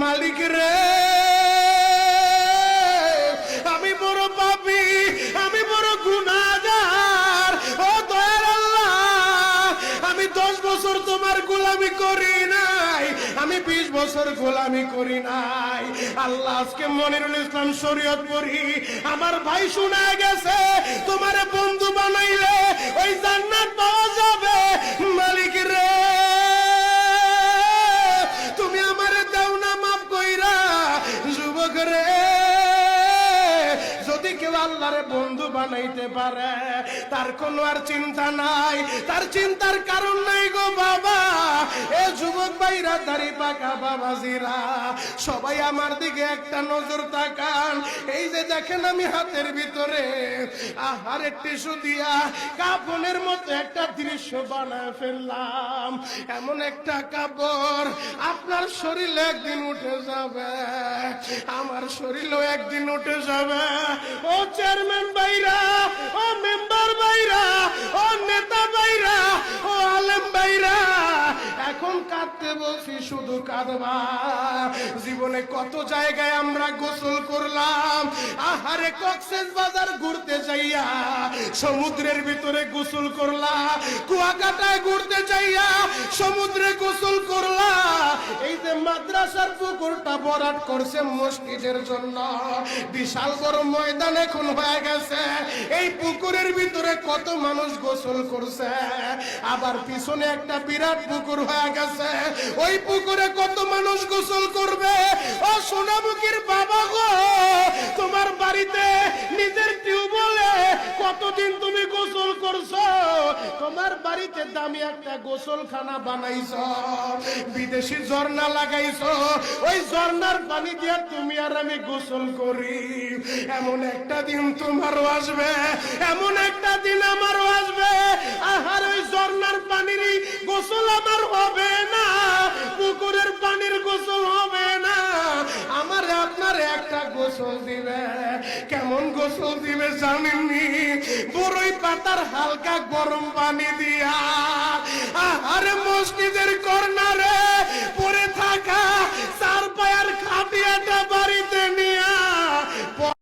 মালিক রে আমি বড় পাপী, আমি বড় গুনাহগার। ও দয়ার আল্লাহ, আমি 10 বছর তোমার গোলামি করি নাই, আমি 20 বছর গোলামি করি নাই। আল্লাহ আজকে মনিরুল ইসলাম শরীয়তপুরী আমার ভাই শোনা গেছে তোমারে বন্ধু বানাইলে ওই জান্নাত পাওয়া যাবে। মালিক রে তুমি আমারে দাও না মাফ কইরা। যুবক রে যদি কেউ আল্লাহরে বন্ধু বানাইতে পারে তার কোনো আর চিন্তা নাই, তার চিন্তার কারণ নাই গো বাবা। এ যুবক ভাইরা, দাড়ি পাকা বাবাজিরা, সবাই আমার দিকে একটা নজর তাকান। এই যে দেখেন আমি হাতের ভিতরে আহারে টিস্যু দিয়া কাফনের মতো একটা দৃশ্য বানায় ফেললাম। এমন একটা কাপড় আপনার শরীরে একদিন উঠে যাবে, আমার শরীরও একদিন উঠে যাবে। ও চেয়ারম্যান ভাইরা, ও মেম্বার ভাইরা, ও নেতা ভাইরা, ও আলেম ভাইরা, এখন কাঁদতে বলছি শুধু কাঁদবা। জীবনে কত জায়গায় আমরা গোসল করলাম, আহারে কক্সবাজার ঘুরতে যাইয়া সমুদ্রের ভিতরে গোসল করলা, কুয়াকাটায় ঘুরতে যাইয়া সমুদ্রে গোসল করলা। এই যে মাদ্রাসার পুকুরটা ভরাট করছে মসজিদের জন্য, বিশাল বড় ময়দান এখন হয়ে গেছে। এই পুকুরের ভিতরে কত মানুষ গোসল করছে, আবার পিছনে একটা বিরাট পুকুর হয়ে গেছে, ওই পুকুরে কত মানুষ গোসল করবে। ও সোনামুখীর বাবা গো, তোমার বাড়িতে নিজের টিউবওয়েলে কতদিন তুমি গোসল করছো, তোমার বাড়িতে দামি একটা গোসলখানা বানাইছো, বিদেশি ঝর্ণা লাগাইছো, ওই ঝর্ণার পানি দিয়ে তুমি আর আমি গোসল করি। এমন একটা দিন তোমারও আসবে, এমন একটা দিন আমারও আসবে, আহার ওই ঝর্ণার পানির গোসল আমার হবে না, পুকুরের পানির গোসল হবে না, আমার আপনার একটা গোসল দিবে। কেমন গোসল দিবে জানেননি? বড়ই পাতার হালকা গরম পানি দিয়া, আরে মসজিদের কর্নার